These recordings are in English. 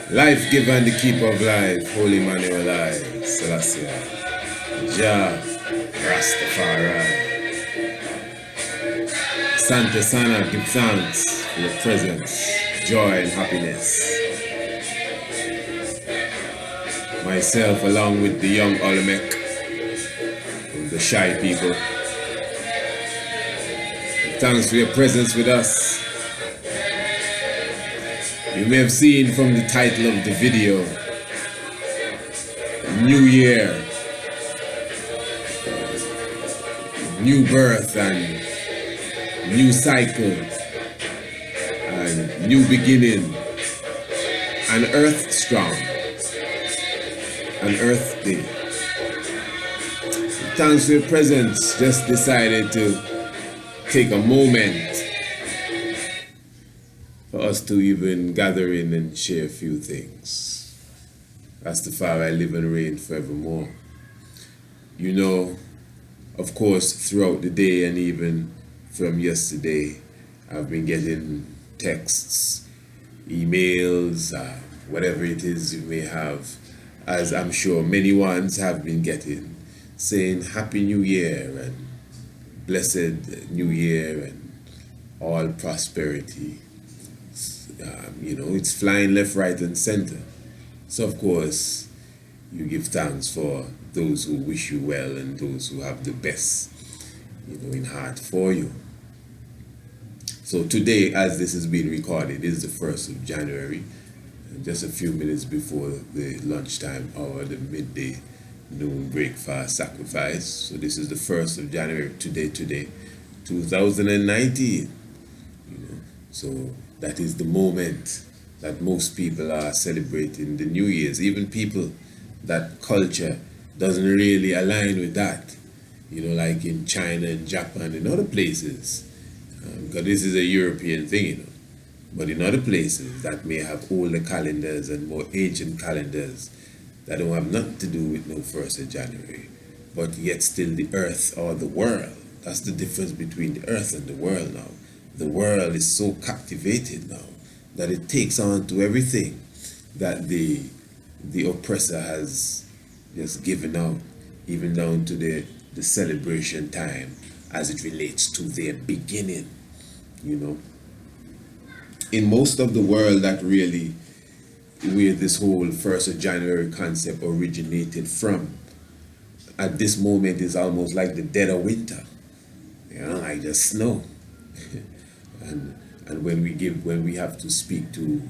Life giver and the keeper of life, Holy Manuel I, Selassie, Jah, Rastafari. Santa Sana, give thanks for your presence, joy and happiness. Myself, along with the young Olmec, the shy people, give thanks for your presence with us. You may have seen from the title of the video, New Year, new birth and new cycle and new beginning, and Earth strong, and Earthday. Thanks for your presence. Just decided to take a moment for us to even gather in and share a few things. Rastafari live and reign forevermore. You know, of course, throughout the day and even from yesterday, I've been getting texts, emails, whatever it is you may have, as I'm sure many ones have been getting, saying Happy New Year and Blessed New Year and all prosperity. You know, it's flying left, right, and center. So, of course, you give thanks for those who wish you well and those who have the best, you know, in heart for you. So today, as this is being recorded, is the 1st of January, just a few minutes before the lunchtime hour, the midday noon breakfast sacrifice. So this is the 1st of January, today, 2019. You know, so that is the moment that most people are celebrating the New Year's. Even people that culture doesn't really align with that. You know, like in China and Japan and other places. Because this is a European thing, you know. But in other places that may have older calendars and more ancient calendars that don't have nothing to do with no 1st of January, but yet still the earth or the world. That's the difference between the earth and the world now. The world is so captivated now that it takes on to everything that the oppressor has just given out, even down to the celebration time as it relates to their beginning, you know. In most of the world, that really where this whole 1st of January concept originated from, at this moment is almost like the dead of winter, you know, like just snow. and when we have to speak to,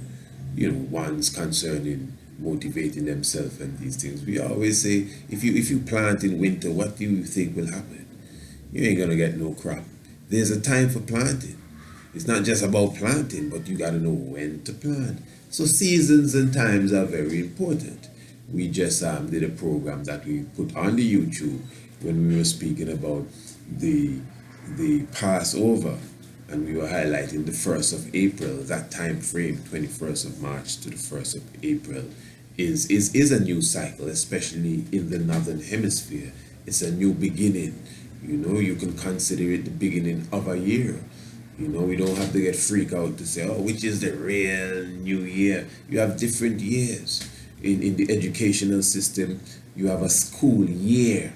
you know, ones concerning motivating themselves and these things, we always say, if you plant in winter, what do you think will happen? You ain't gonna get no crop. There's a time for planting. It's not just about planting, but you gotta know when to plant. So seasons and times are very important. We just did a program that we put on the YouTube when we were speaking about the Passover, and we were highlighting the 1st of April. That time frame, 21st of March to the 1st of April, is a new cycle, especially in the northern hemisphere. It's a new beginning. You know, you can consider it the beginning of a year. You know, we don't have to get freaked out to say, oh, which is the real new year. You have different years. In the educational system, you have a school year,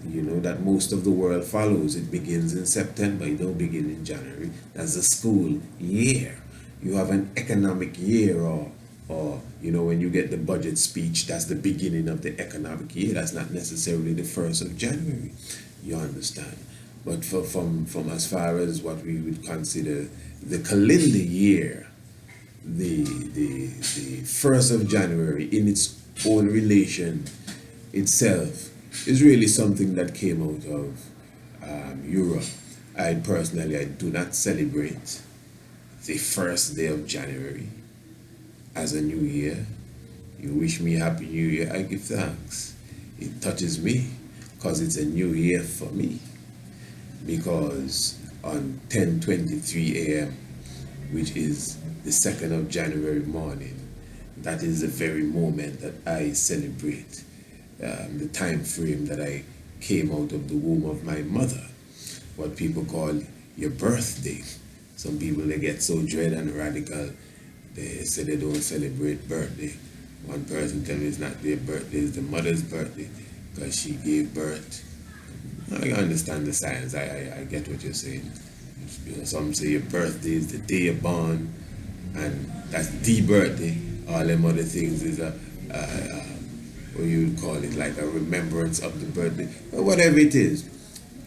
you know, that most of the world follows. It begins in September, it don't begin in January. That's a school year. You have an economic year, or you know, when you get the budget speech, that's the beginning of the economic year. That's not necessarily the 1st of January. You understand? But from as far as what we would consider the calendar year, the 1st of January in its own relation itself is really something that came out of Europe. I do not celebrate the 1st day of January as a new year. You wish me Happy New Year, I give thanks. It touches me because it's a new year for me. Because on 10:23 a.m., which is the 2nd of January morning, that is the very moment that I celebrate the time frame that I came out of the womb of my mother, what people call your birthday. Some people, they get so dread and radical, they say they don't celebrate birthday. One person tell me it's not their birthday, it's the mother's birthday because she gave birth. I understand the science. I get what you're saying. You know, some say your birthday is the day you're born, and that's the birthday. All them other things is what you would call it, like a remembrance of the birthday. But whatever it is,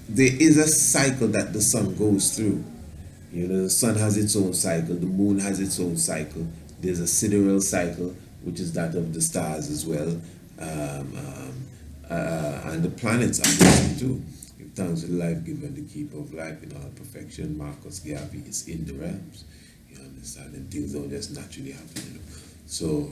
there is a cycle that the sun goes through. You know, the sun has its own cycle, the moon has its own cycle. There's a sidereal cycle, which is that of the stars as well, and the planets obviously too. Give thanks to the life giver, the keeper of life in all perfection. Marcus Garvey is in the realms. You understand? And things don't just naturally happen. You know? So,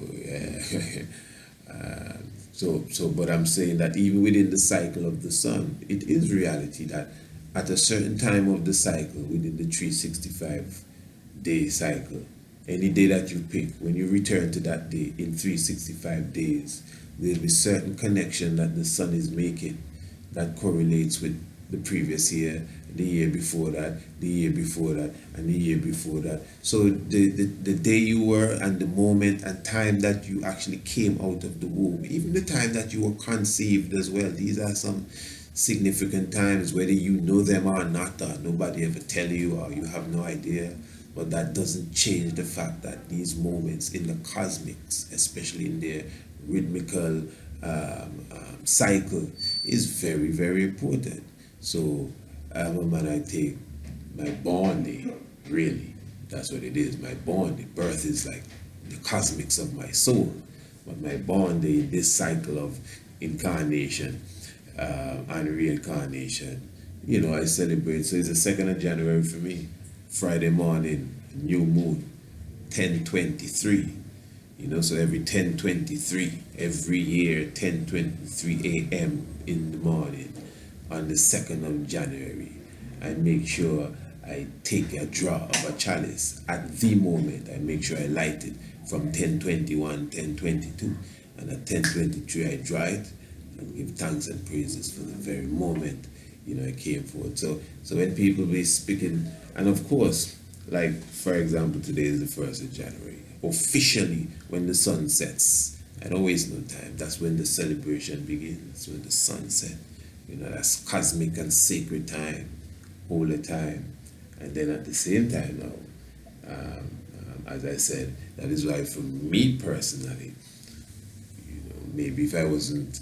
but I'm saying that even within the cycle of the sun, it is reality that at a certain time of the cycle, within the 365-day cycle, any day that you pick, when you return to that day in 365 days, there'll be certain connection that the sun is making that correlates with the previous year, the year before that, the year before that, and the year before that. So the day you were and the moment and time that you actually came out of the womb, even the time that you were conceived as well, these are some significant times, whether you know them or not, or nobody ever tell you, or you have no idea. But that doesn't change the fact that these moments in the cosmics, especially in their rhythmical cycle, is very, very important. So I'm a man, I take my born day, really, that's what it is, my born day. Birth is like the cosmics of my soul, but my born day, this cycle of incarnation and reincarnation, you know, I celebrate. So it's the 2nd of January for me. Friday morning, new moon, 10:23. You know, so every 10:23, every year, 10:23 a.m. in the morning, on the 2nd of January, I make sure I take a draw of a chalice at the moment. I make sure I light it from 10:21, 10:22, and at 10:23 I draw it and give thanks and praises for the very moment, you know, I came forward. So when people be speaking, and of course, like for example, today is the 1st of January. Officially, when the sun sets, I don't waste no time. That's when the celebration begins, when the sun sets. You know, that's cosmic and sacred time, holy time. And then at the same time now, as I said, that is why for me personally, you know, maybe if I wasn't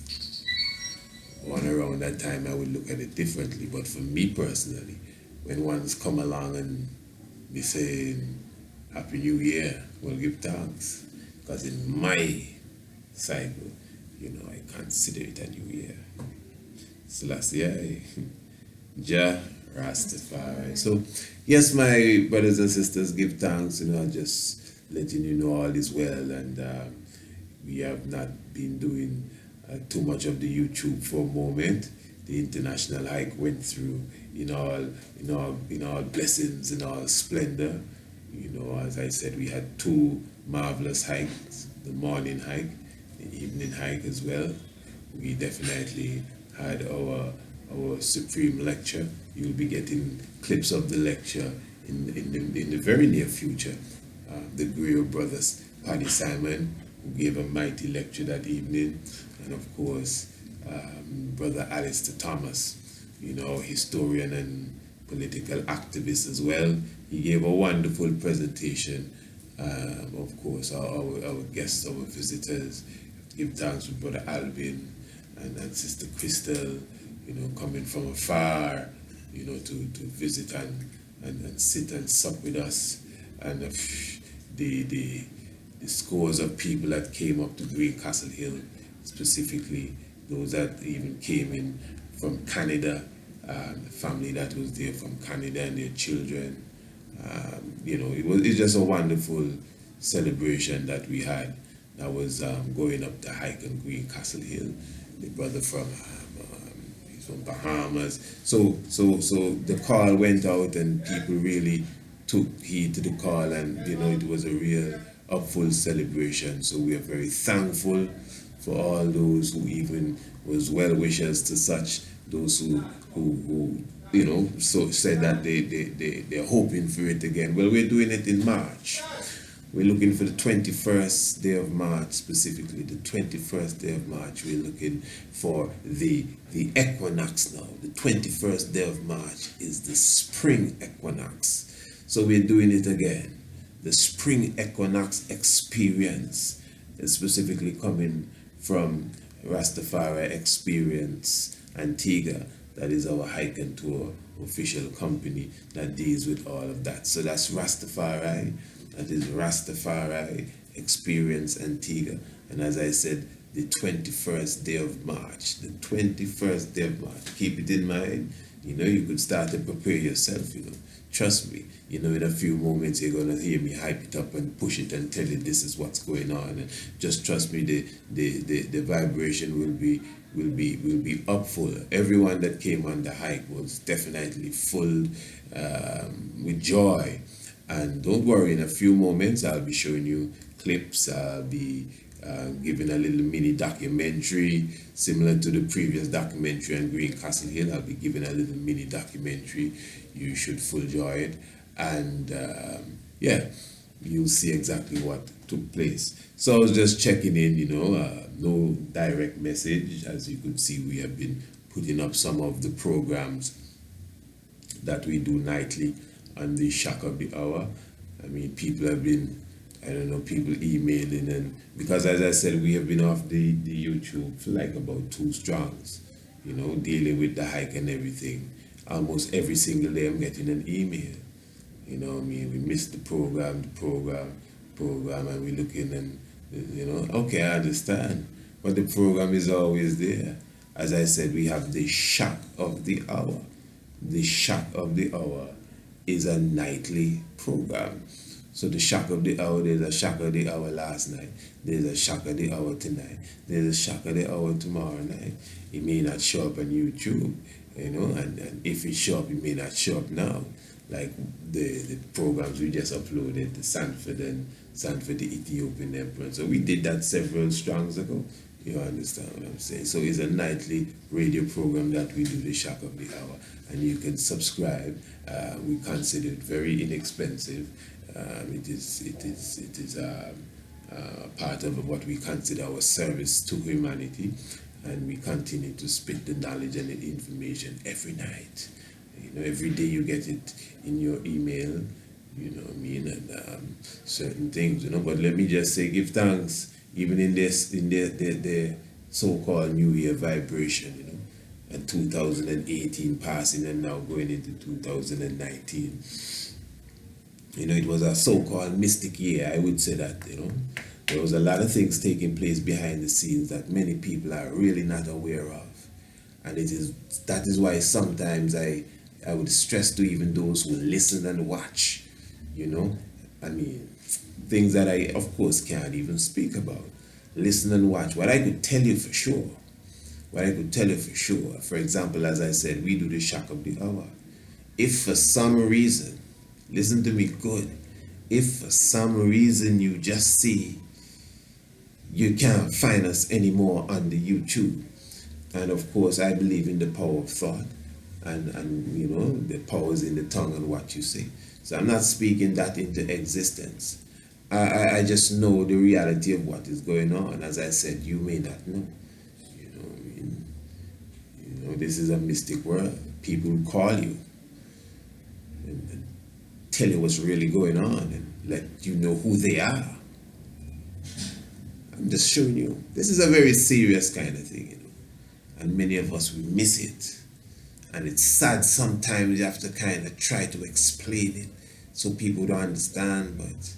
born around that time, I would look at it differently. But for me personally, when one's come along and be saying Happy New Year, well, give thanks. Because in my cycle, you know, I consider it a new year. Selassie, Jah Rastafari. So, yes, my brothers and sisters, give thanks, you know, just letting you know all is well. And we have not been doing too much of the YouTube for a moment. The international hike went through in all blessings, in all splendor. You know, as I said, we had 2 marvelous hikes, the morning hike, the evening hike as well. We definitely had our supreme lecture. You'll be getting clips of the lecture in the very near future. The Griot brothers, Paddy Simon, who gave a mighty lecture that evening, and of course, Brother Alistair Thomas, you know, historian and political activist as well. He gave a wonderful presentation. Of course, our guests, our visitors, give thanks to Brother Alvin and Sister Crystal, you know, coming from afar, you know, to visit and sit and sup with us. And the scores of people that came up to Green Castle Hill, specifically those that even came in from Canada, the family that was there from Canada and their children. You know, it's just a wonderful celebration that we had. That was going up the hike on Green Castle Hill. The brother from he's from Bahamas. So the call went out and people really took heed to the call, and it was a real upful celebration. So we are very thankful for all those who even was well wishers to such, those who so said that they're hoping for it again. Well, we're doing it in March. We're looking for the 21st day of March, specifically the 21st day of March. We're looking for the equinox now. The 21st day of March is the spring equinox. So we're doing it again. The spring equinox experience is specifically coming from Rastafari Experience Antigua. That is our hike and tour official company that deals with all of that. So that's Rastafari. That is Rastafari Experience Antigua. And as I said, the 21st day of March. The 21st day of March. Keep it in mind. You could start to prepare yourself, Trust me, in a few moments you're gonna hear me hype it up and push it and tell you this is what's going on. And just trust me, the vibration will be up full. Everyone that came on the hike was definitely full with joy. And don't worry, in a few moments I'll be showing you clips. I'll be giving a little mini documentary similar to the previous documentary on Green Castle Hill. I'll be giving a little mini documentary. You should full enjoy it, and you'll see exactly what took place. So I was just checking in, no direct message. As you could see, we have been putting up some of the programs that we do nightly on the Shock of the Hour. I mean, people have been, people emailing, and because as I said, we have been off the YouTube for like about 2 strongs, dealing with the hike and everything. Almost every single day I'm getting an email. We missed the program, and we're looking and, okay, I understand. But the program is always there. As I said, we have the Shock of the Hour. The Shock of the Hour is a nightly program. So the Shock of the Hour, there's a Shock of the Hour last night. There's a Shock of the Hour tonight. There's a Shock of the Hour tomorrow night. It may not show up on YouTube, and if it show up, it may not show up now. Like the programs we just uploaded, the Sanford the Ethiopian Emperor. So we did that several strongs ago. You understand what I'm saying? So it's a nightly radio program that we do, the Shock of the Hour. And you can subscribe. We consider it very inexpensive. It is part of what we consider our service to humanity, and we continue to spit the knowledge and the information every night. Every day you get it in your email, and certain things, But let me just say, give thanks, even in the so-called New Year vibration, and 2018 passing and now going into 2019. It was a so-called mystic year, I would say that, There was a lot of things taking place behind the scenes that many people are really not aware of. And that is why sometimes I would stress to even those who listen and watch, things that I, of course, can't even speak about. Listen and watch. What I could tell you for sure, for example, as I said, we do the Shock of the Hour. If for some reason, listen to me good, if for some reason you just see you can't find us anymore on the YouTube, and of course I believe in the power of thought, and the power is in the tongue and what you say. So I'm not speaking that into existence. I just know the reality of what is going on. As I said, you may not know. This is a mystic world. People will call you and tell you what's really going on and let you know who they are. I'm just showing you. This is a very serious kind of thing, and many of us, we miss it. And it's sad sometimes you have to kind of try to explain it so people don't understand, but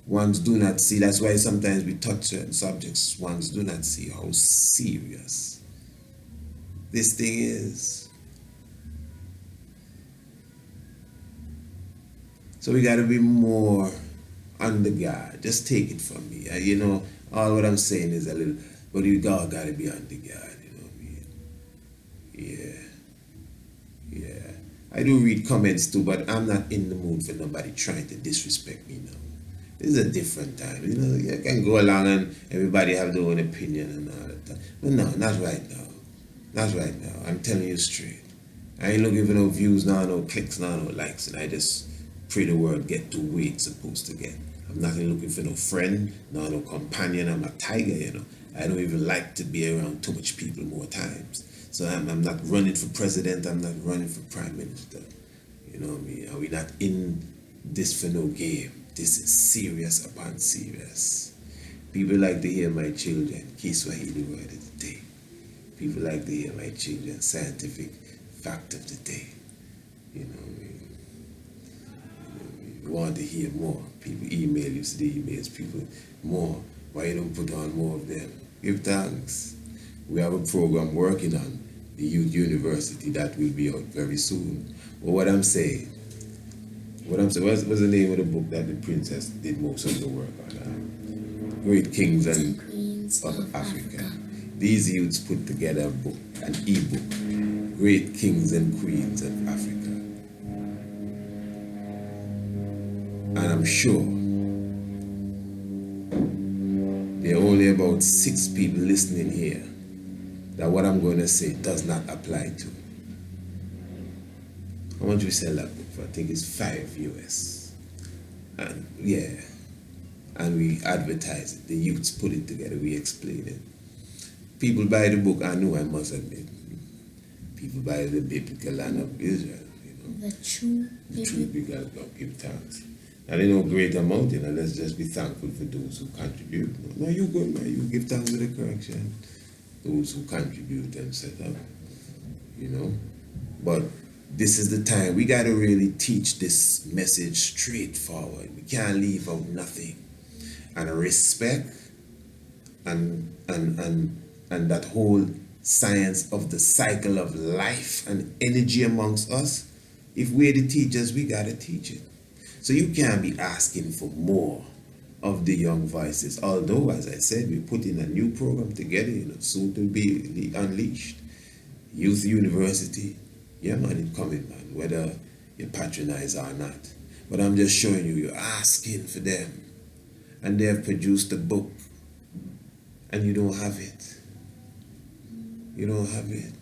ones do not see. That's why sometimes we touch certain subjects, ones do not see how serious this thing is. So we got to be more on the guard. Just take it from me. All what I'm saying is a little, but you got to be on the guard, Yeah. I do read comments too, but I'm not in the mood for nobody trying to disrespect me now. This is a different time. You know, you can go along and everybody have their own opinion and all that. But no, not right now. Not right now. I'm telling you straight. I ain't looking for no views now, no clicks now, no likes, and I just pray the world get to where it's supposed to get. I'm not looking for no friend, no companion. I'm a tiger, you know. I don't even like to be around too much people more times. So I'm not running for president. I'm not running for prime minister. You know what I mean? Are we not in this for no game? This is serious upon serious. People like to hear my children, Kiswahili word of the day. People like to hear my children, scientific fact of the day. You know what I mean? You want to hear more. People email you, see the emails, people more. Why you don't put on more of them? Give thanks. We have a program working on the Youth University that will be out very soon. But what's the name of the book that the princess did most of the work on? Great Kings and Queens of Africa. These youths put together a book, an e-book, Great Kings and Queens of Africa. And I'm sure there are only about 6 people listening here that what I'm going to say does not apply to. How much we sell that book for? I think it's $5 US. And yeah, and we advertise it. The youths put it together, we explain it. People buy the book, I know, I must admit. People buy the biblical land of Israel, you know. The true biblical God, give thanks. And they know great amount, you know, let's just be thankful for those who contribute. No, you good, man, you give thanks for the correction. Those who contribute and set up, you know. But this is the time we got to really teach this message straightforward. We can't leave out nothing. And respect and that whole science of the cycle of life and energy amongst us, if we're the teachers, we got to teach it. So you can't be asking for more of the young voices. Although, as I said, we're putting a new program together, you know, soon to be unleashed. Youth University, yeah, man, it's coming, man, whether you patronize or not. But I'm just showing you, you're asking for them. And they have produced a book, and you don't have it. You don't have it.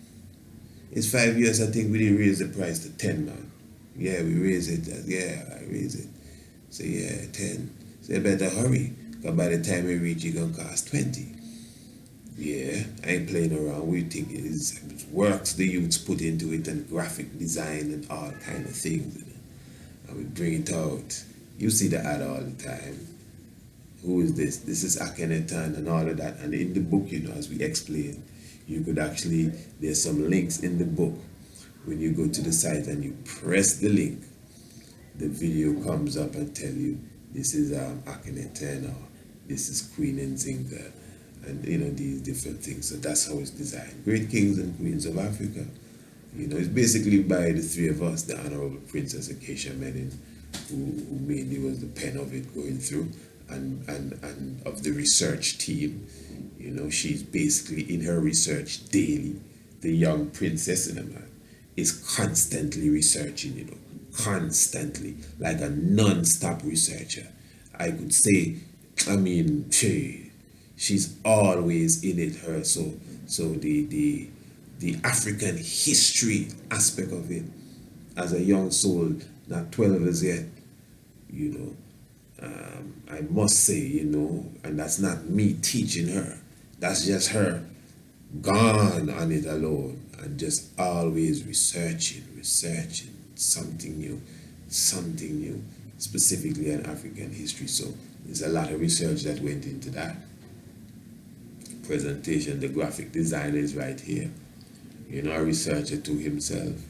It's 5 years, I think we didn't raise the price to 10, man. Yeah, we raised it. Yeah, I raised it. So yeah, 10. So you better hurry, because by the time we reach, it's going to cost 20. Yeah, I ain't playing around. We think it's works the youths put into it, and graphic design and all kind of things. You know? And we bring it out. You see the ad all the time. Who is this? This is Akhenaton and all of that. And in the book, you know, as we explain, you could actually, there's some links in the book. When you go to the site and you press the link, the video comes up and tell you this is Akhenaton or this is Queen Nzinga, and you know, these different things. So that's how it's designed. Great Kings and Queens of Africa. You know, it's basically by the 3 of us, the Honorable Princess Acacia Menin, who mainly was the pen of it going through, and of the research team. You know, she's basically in her research daily. The young princess in a man is constantly researching, you know, constantly, like a non-stop researcher. I could say, I mean, she's always in it, her. So the African history aspect of it, as a young soul, not 12 as yet, you know, I must say, you know, and that's not me teaching her. That's just her gone on it alone and just always researching something new, specifically on African history. So there's a lot of research that went into that. Presentation, the graphic designer is right here. You know, a researcher to himself.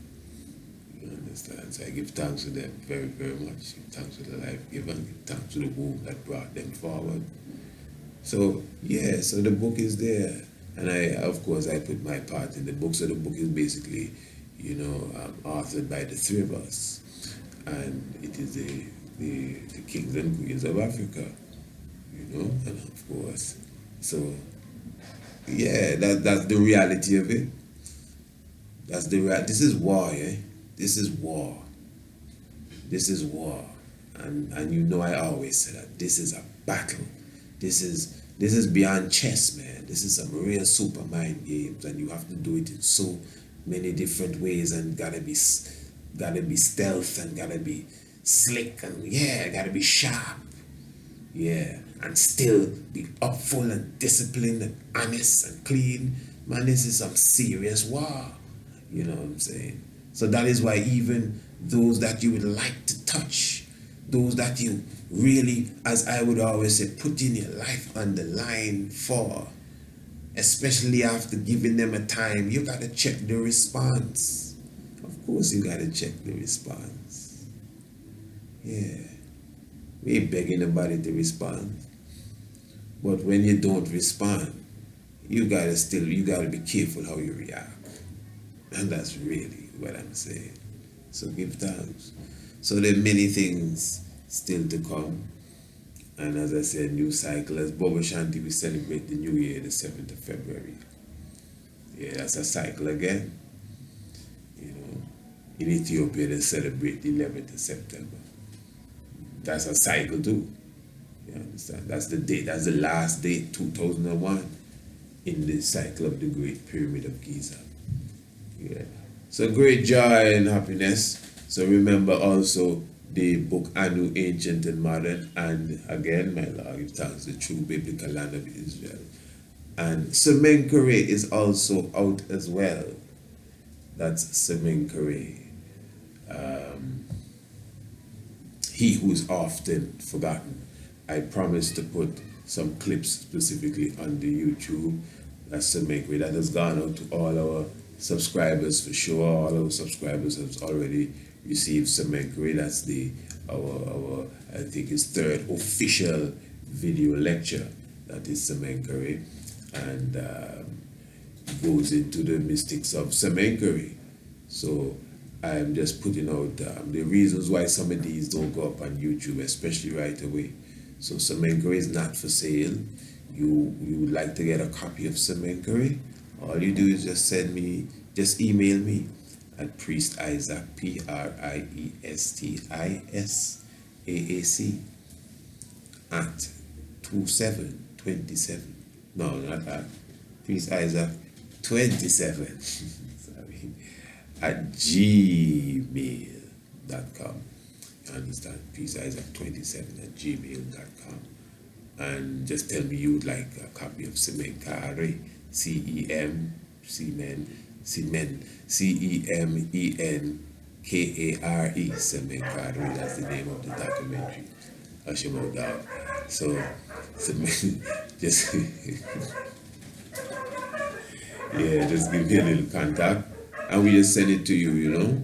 You understand? So I give thanks to them very, very much. Give thanks to the life given, give thanks to the womb that brought them forward. So yeah, so the book is there. And of course, I put my part in the book. So the book is basically, you know, authored by the 3 of us. And it is the kings and queens of Africa, you know, and of course. So yeah, that's the reality of it. This is war, eh? this is war. This is war. And you know I always say that this is a battle. This is beyond chess, man. This is some real super mind games, and you have to do it in so many different ways, and gotta be stealth, and gotta be slick, and yeah, gotta be sharp, yeah, and still be upful and disciplined and honest and clean. Man, this is some serious war. You know what I'm saying? So that is why even those that you would like to touch, those that you really, as I would always say, put in your life on the line for, especially after giving them a time, you gotta check the response. Of course, you gotta check the response. Yeah, we ain't begging nobody to respond, but when you don't respond, you gotta be careful how you react, and that's really what I'm saying. So give thanks. So there are many things still to come. And as I said, new cycle. As Bobo Shanti, we celebrate the new year, the 7th of February. Yeah, that's a cycle again. You know, in Ethiopia, they celebrate the 11th of September. That's a cycle too. You understand? That's the date, that's the last date, 2001, in the cycle of the Great Pyramid of Giza. Yeah. So great joy and happiness. So remember also the book Anu, Ancient and Modern, and again, my Lord, give thanks, the true biblical land of Israel. And Semenkere is also out as well. That's Semenkere. He who is often forgotten. I promise to put some clips specifically on the YouTube. That's Semenkere. That has gone out to all our subscribers for sure. All our subscribers have already received Semenkere. That's our I think it's third official video lecture. That is Semenkere, and goes into the mystics of Semenkere. So I'm just putting out the reasons why some of these don't go up on YouTube, especially right away. So Semenkere is not for sale. You would like to get a copy of Semenkere? All you do is just email me at Priest Isaac, PRIESTISAAC at 2727. No, not at Priest Isaac 27. Sorry. At gmail.com. You understand? Priest Isaac 27 at gmail.com. And just tell me you would like a copy of Semenkere, CEMENKARE, Semenkere. That's the name of the documentary. Ashimo Dog. So, just yeah, just give me a little contact, and we just send it to you. You know,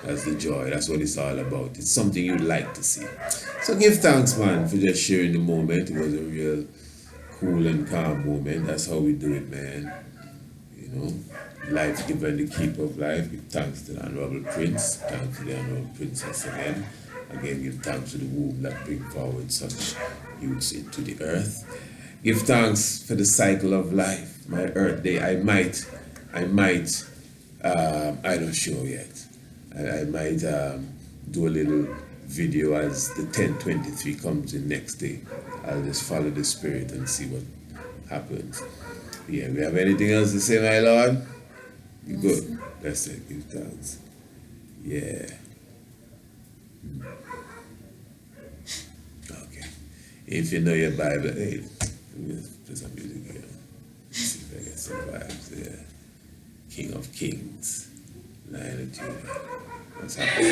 that's the joy. That's what it's all about. It's something you'd like to see. So give thanks, man, for just sharing the moment. It was a real cool and calm moment. That's how we do it, man. You know, life giver and the keeper of life. Give thanks to the Honorable Prince. Thanks to the Honorable Princess again. Again, give thanks to the womb that bring forward such youths into the earth. Give thanks for the cycle of life. My Earthday. I might, I'm not sure yet. I might do a little video as the 1023 comes in next day. I'll just follow the spirit and see what happens. Yeah, we have anything else to say, my Lord? You good? That's it. Give thanks. Yeah. Okay. If you know your Bible, hey, put some music here. See if I get some vibes there. King of Kings, Lion of Judah. What's happening?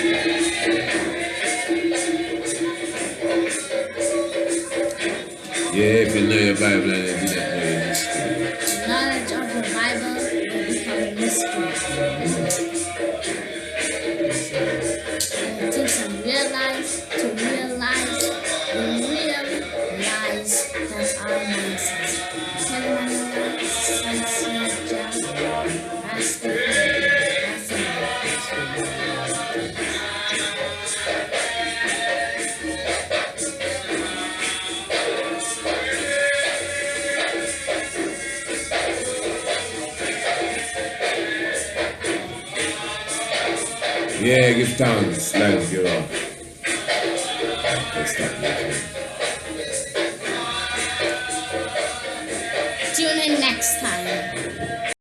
Yeah, if you know your Bible and you didn't know your mystery. Knowledge of the Bible will become a mystery. It takes some realize to realize the real lies that our mind says. Yeah, give thanks. Thank you. Let's stop.